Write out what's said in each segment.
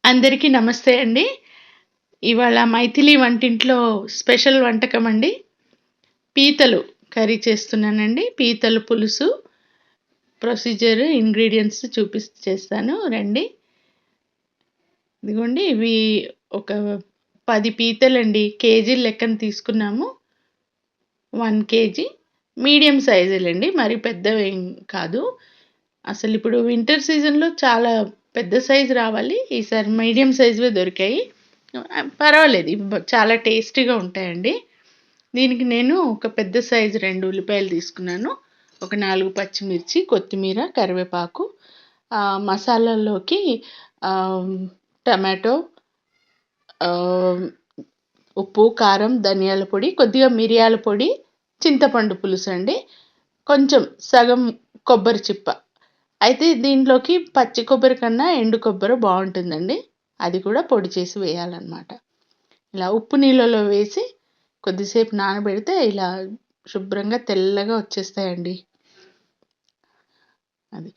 అందరికీ నమస్తే అండి. ఇవాళ మైథిలి వంటింట్లో స్పెషల్ వంటకం అండి. పీతలు కర్రీ చేస్తున్నానండి. పీతల పులుసు ప్రొసీజర్, ఇంగ్రీడియెంట్స్ చేస్తాను రండి. ఇదిగోండి ఇవి ఒక 10 పీతలండి. కేజీల లెక్కన తీసుకున్నాము. 1 కేజీ మీడియం సైజులండి. మరి పెద్దవేం కాదు. అసలిప్పుడు వింటర్ సీజన్‌లో చాలా పెద్ద సైజు రావాలి. ఈసారి మీడియం సైజువే దొరికాయి. పర్వాలేదు. చాలా టేస్టీగా ఉంటాయండి. దీనికి నేను ఒక పెద్ద సైజు 2 ఉల్లిపాయలు తీసుకున్నాను. ఒక 4 పచ్చిమిర్చి, కొత్తిమీర, కరివేపాకు, మసాలాల్లోకి ఆహ్, టమాటో, ఆహ్, ఉప్పు, కారం, ధనియాల పొడి, కొద్దిగా మిరియాల పొడి, చింతపండు పులుసండి. కొంచెం సగం కొబ్బరి చిప్ప. అయితే దీంట్లోకి పచ్చి కొబ్బరి కన్నా ఎండు కొబ్బరి బావుంటుందండి. అది కూడా పొడి చేసి వేయాలన్నమాట. ఇలా ఉప్పు నీళ్ళలో వేసి కొద్దిసేపు నానబెడితే ఇలా శుభ్రంగా తెల్లగా వచ్చేస్తాయండి. అది.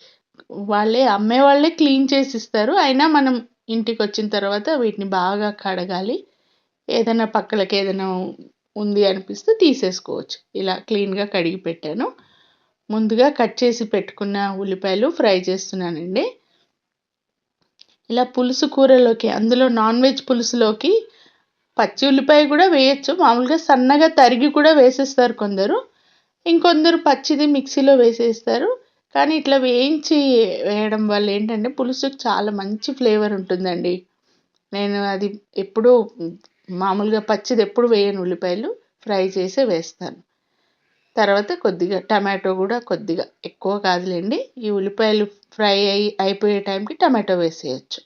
అమ్మేవాళ్ళే క్లీన్ చేసి ఇస్తారు. అయినా మనం ఇంటికొచ్చిన తర్వాత వీటిని బాగా కడగాలి. ఏదైనా పక్కలకి ఏదైనా ఉంది అనిపిస్తే తీసేసుకోవచ్చు. ఇలా క్లీన్‌గా కడిగి పెట్టాను. ముందుగా కట్ చేసి పెట్టుకున్న ఉల్లిపాయలు ఫ్రై చేస్తున్నానండి. ఇలా పులుసు కూరలోకి, అందులో నాన్ వెజ్ పులుసులోకి పచ్చి ఉల్లిపాయ కూడా వేయొచ్చు. మామూలుగా సన్నగా తరిగి కూడా వేసేస్తారు కొందరు. ఇంకొందరు పచ్చిది మిక్సీలో వేసేస్తారు. కానీ ఇట్లా వేయించి వేయడం వల్ల ఏంటంటే పులుసుకి చాలా మంచి ఫ్లేవర్ ఉంటుందండి. నేను అది ఎప్పుడూ మామూలుగా పచ్చిది ఎప్పుడు వేయను, ఉల్లిపాయలు ఫ్రై చేసే వేస్తాను. తర్వాత కొద్దిగా టమాటో కూడా కొద్దిగా, ఎక్కువ కాదులేండి. ఈ ఉల్లిపాయలు ఫ్రై అయిపోయే టైంకి టమాటో వేసేయచ్చు.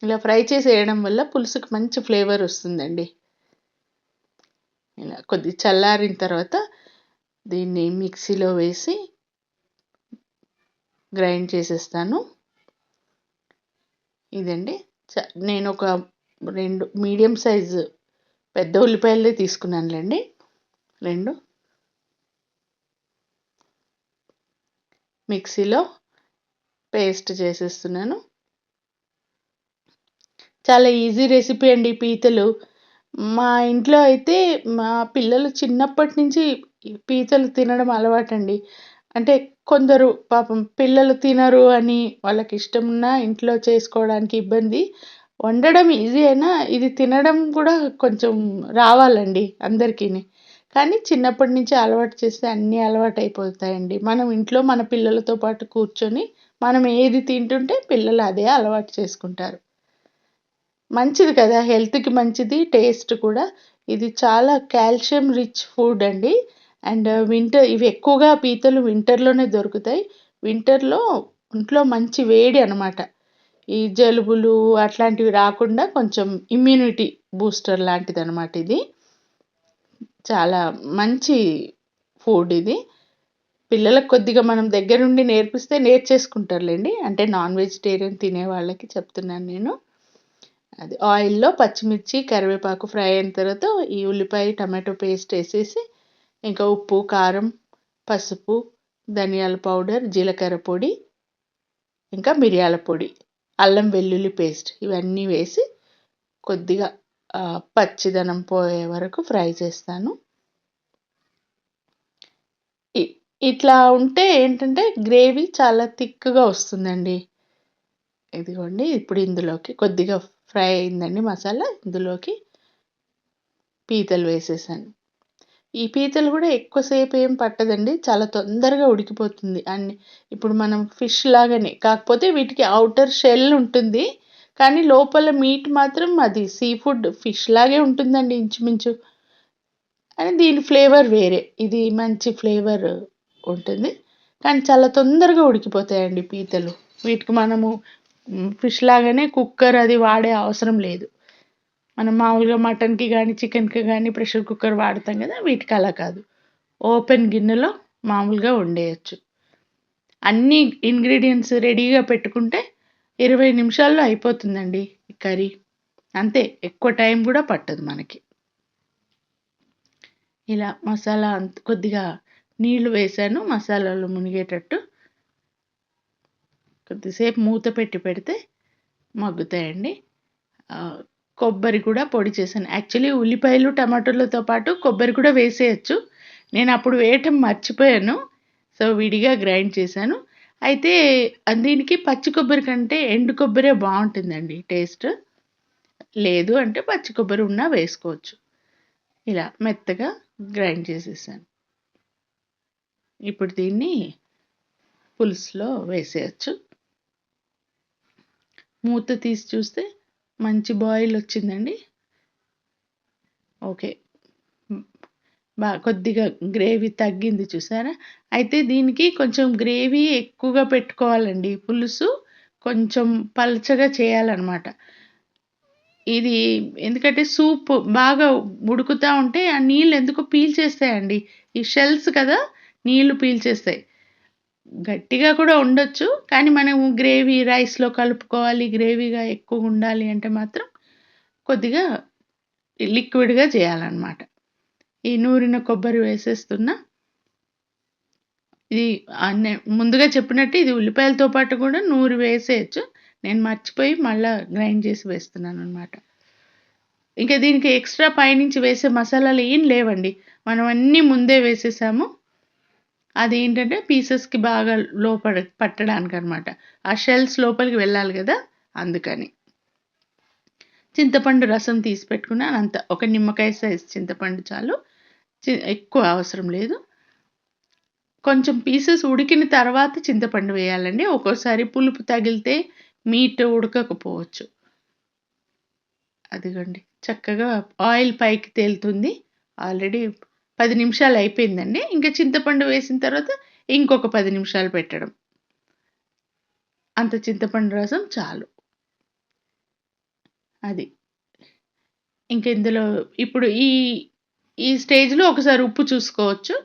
ఇలా ఫ్రై చేసి వేయడం వల్ల పులుసుకి మంచి ఫ్లేవర్ వస్తుందండి. ఇలా కొద్దిగా చల్లారిన తర్వాత దీన్ని మిక్సీలో వేసి గ్రైండ్ చేసేస్తాను. ఇదండి. నేను ఒక 2 మీడియం సైజు పెద్ద ఉల్లిపాయలే తీసుకున్నానులేండి. 2 మిక్సీలో పేస్ట్ చేసేస్తున్నాను. చాలా ఈజీ రెసిపీ అండి పీతలు. మా ఇంట్లో అయితే మా పిల్లలు చిన్నప్పటి నుంచి పీతలు తినడం అలవాటండి. అంటే కొందరు పాపం పిల్లలు తినరు అని వాళ్ళకి ఇష్టమున్నా ఇంట్లో చేసుకోవడానికి ఇబ్బంది. వండడం ఈజీ అయినా ఇది తినడం కూడా కొంచెం రావాలండి అందరికీని. కానీ చిన్నప్పటి నుంచి అలవాటు చేస్తే అన్నీ అలవాటైపోతాయండి. మనం ఇంట్లో మన పిల్లలతో పాటు కూర్చొని మనం ఏది తింటుంటే పిల్లలు అదే అలవాటు చేసుకుంటారు. మంచిది కదా! హెల్త్‌కి మంచిది. టేస్ట్ కూడా. ఇది చాలా కాల్షియం రిచ్ ఫుడ్ అండి. అండ్ ఇవి ఎక్కువగా పీతలు వింటర్‌లోనే దొరుకుతాయి. వింటర్‌లో ఒంట్లో మంచి వేడి అనమాట. ఈ జలుబులు అట్లాంటివి రాకుండా కొంచెం ఇమ్యూనిటీ బూస్టర్ లాంటిదనమాట ఇది. చాలా మంచి ఫుడ్ ఇది. పిల్లలకు కొద్దిగా మనం దగ్గరుండి నేర్పిస్తే నేర్చేసుకుంటారులెండి. అంటే నాన్ వెజిటేరియన్ తినే వాళ్ళకి చెప్తున్నాను నేను. అది ఆయిల్‌లో పచ్చిమిర్చి, కరివేపాకు ఫ్రై అయిన తర్వాత ఈ ఉల్లిపాయ, టమాటో పేస్ట్ ఏసేసి, ఇంకా ఉప్పు, కారం, పసుపు, ధనియాల పౌడర్, జీలకర్ర పొడి, ఇంకా మిరియాల పొడి, అల్లం వెల్లుల్లి పేస్ట్ ఇవన్నీ వేసి కొద్దిగా పచ్చిదనం పోయే వరకు ఫ్రై చేస్తాను. ఇ ఇట్లా ఉంటే ఏంటంటే గ్రేవీ చాలా థిక్‌గా వస్తుందండి. ఇదిగోండి ఇప్పుడు ఇందులోకి కొద్దిగా ఫ్రై అయిందండి మసాలా. ఇందులోకి పీతలు వేసేసాను. ఈ పీతలు కూడా ఎక్కువ సేపు ఏం పట్టదండి. చాలా తొందరగా ఉడికిపోతుంది. ఇప్పుడు మనం ఫిష్ లాగానే, కాకపోతే వీటికి ఔటర్ షెల్ ఉంటుంది. కానీ లోపల మీట్ మాత్రం అది సీ ఫుడ్ ఫిష్ లాగే ఉంటుందండి ఇంచుమించు. కానీ దీని ఫ్లేవర్ వేరే. ఇది మంచి ఫ్లేవర్ ఉంటుంది. కానీ చాలా తొందరగా ఉడికిపోతాయండి పీతలు. వీటికి మనము ఫిష్ లాగానే కుక్కర్ అది వాడే అవసరం లేదు. మనం మామూలుగా మటన్‌కి గానీ, చికెన్‌కి గానీ ప్రెషర్ కుక్కర్ వాడతాం కదా! వీటికి అలా కాదు. ఓపెన్ గిన్నెలో మామూలుగా వండేయొచ్చు. అన్ని ఇంగ్రీడియెంట్స్ రెడీగా పెట్టుకుంటే 20 నిమిషాల్లో అయిపోతుందండి ఈ కర్రీ. అంతే, ఎక్కువ టైం కూడా పట్టదు మనకి. ఇలా మసాలా కొద్దిగా నీళ్లు వేశాను మసాలాలో మునిగేటట్టు. కొద్దిసేపు మూత పెట్టి పెడితే మగ్గుతాయండి. కొబ్బరి కూడా పొడి చేశాను. యాక్చువల్లీ ఉల్లిపాయలు, టమాటోలతో పాటు కొబ్బరి కూడా వేసేయొచ్చు. నేను అప్పుడు వేయటం మర్చిపోయాను. సో, విడిగా గ్రైండ్ చేశాను. అయితే దీనికి పచ్చి కొబ్బరి కంటే ఎండు కొబ్బరే బావుంటుందండి టేస్ట్. లేదు అంటే పచ్చి కొబ్బరి ఉన్నా వేసుకోవచ్చు. ఇలా మెత్తగా గ్రైండ్ చేసేసాను. ఇప్పుడు దీన్ని పులుసులో వేసేయొచ్చు. మూత తీసి చూస్తే మంచి బాయిల్ వచ్చిందండి. ఓకే. కొద్దిగా గ్రేవీ తగ్గింది చూసారా? అయితే దీనికి కొంచెం గ్రేవీ ఎక్కువగా పెట్టుకోవాలండి. పులుసు కొంచెం పల్చగా చేయాలనమాట. ఇది ఎందుకంటే సూప్ బాగా ఉడుకుతా ఉంటే ఆ నీళ్ళు ఎందుకో పీల్చేస్తాయండి. ఈ షెల్స్ కదా! నీళ్ళు పీల్చేస్తాయి. గట్టిగా కూడా ఉండొచ్చు. కానీ మనం గ్రేవీ రైస్‌లో కలుపుకోవాలి. గ్రేవీగా ఎక్కువుండాలి అంటే మాత్రం కొద్దిగా లిక్విడ్‌గా చేయాలనమాట. ఈ నూరిన కొబ్బరి వేసేస్తున్నా. ఇది ముందుగా చెప్పినట్టు ఇది ఉల్లిపాయలతో పాటు కూడా నూరి వేసేయొచ్చు. నేను మర్చిపోయి మళ్ళా గ్రైండ్ చేసి వేస్తున్నాననమాట. ఇంకా దీనికి ఎక్స్‌ట్రా పైనుంచి వేసే మసాలాలు ఏం లేవండి. మనం అన్నీ ముందే వేసేసాము. అదేంటంటే పీసెస్‌కి బాగా పట్టడానికనమాట. ఆ షెల్స్ లోపలికి వెళ్ళాలి గదా! అందుకని. చింతపండు రసం తీసి పెట్టుకున్నాను అంత. ఒక నిమ్మకాయ సైజ్ చింతపండు చాలు. ఎక్కువ అవసరం లేదు. కొంచెం పీసెస్ ఉడికిన తర్వాత చింతపండు వేయాలండి. ఒక్కోసారి పులుపు తగిలితే మీట్ ఉడకకపోవచ్చు. అదిగోండి చక్కగా ఆయిల్ పైకి తేలుతుంది. ఆల్రెడీ 10 నిమిషాలు అయిపోయిందండి. ఇంకా చింతపండు వేసిన తర్వాత ఇంకొక 10 నిమిషాలు పెట్టడం. అంత చింతపండు రసం చాలు. అది. ఇంక ఇందులో ఇప్పుడు ఈ స్టేజ్‌లో ఒకసారి ఉప్పు చూసుకోవచ్చు.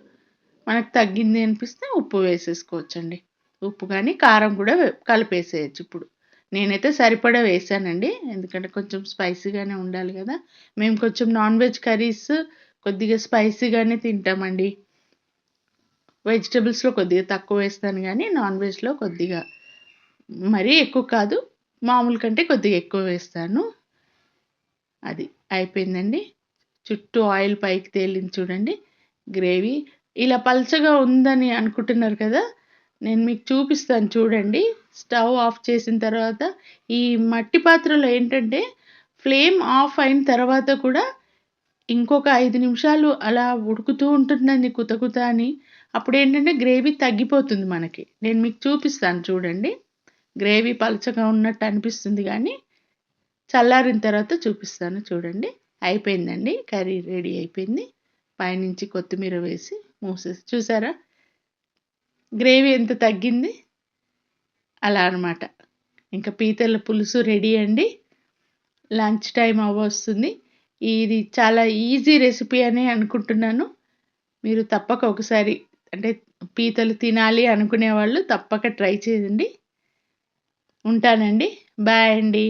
మనకు తగ్గింది అనిపిస్తే ఉప్పు వేసేసుకోవచ్చండి. ఉప్పు గాని, కారం కూడా కలిపేసేయొచ్చు ఇప్పుడు. నేనైతే సరిపడా వేశానండి. ఎందుకంటే కొంచెం స్పైసీగానే ఉండాలి గదా! మేము కొంచెం నాన్ వెజ్ కర్రీస్ కొద్దిగా స్పైసీగానే తింటామండి. వెజిటబుల్స్‌లో కొద్దిగా తక్కువ వేస్తాను గానీ, నాన్ వెజ్‌లో కొద్దిగా మరీ ఎక్కువ కాదు. మామూలు కంటే కొద్దిగా ఎక్కువ వేస్తాను. అది అయిపోయిందండి. చుట్టూ ఆయిల్ పైకి తేలింది చూడండి. గ్రేవీ ఇలా పల్చగా ఉందని అనుకుంటున్నారు కదా! నేను మీకు చూపిస్తాను చూడండి. స్టవ్ ఆఫ్ చేసిన తర్వాత ఈ మట్టి పాత్రలో ఏంటంటే ఫ్లేమ్ ఆఫ్ అయిన తర్వాత కూడా ఇంకొక 5 నిమిషాలు అలా ఉడుకుతూ ఉంటుందండి కుతకుత అని. అప్పుడేంటంటే గ్రేవీ తగ్గిపోతుంది మనకి. నేను మీకు చూపిస్తాను చూడండి. గ్రేవీ పలచగా ఉన్నట్టు అనిపిస్తుంది గానీ, చల్లారిన తర్వాత చూపిస్తాను చూడండి. అయిపోయిందండి. కర్రీ రెడీ అయిపోయింది. పైనుంచి కొత్తిమీర వేసి మూసేసి చూసారా? గ్రేవీ ఎంత తగ్గింది? అలా అనమాట. ఇంకా పీతల పులుసు రెడీ అండి. లంచ్ టైమ్ అవ్వొస్తుంది. ఇది చాలా ఈజీ రెసిపీ అనే అనుకుంటున్నాను. మీరు తప్పక ఒకసారి అంటే పీతలు తినాలి అనుకునేవాళ్ళు తప్పక ట్రై చేయండి. ఉంటానండి. బాయ్ అండి.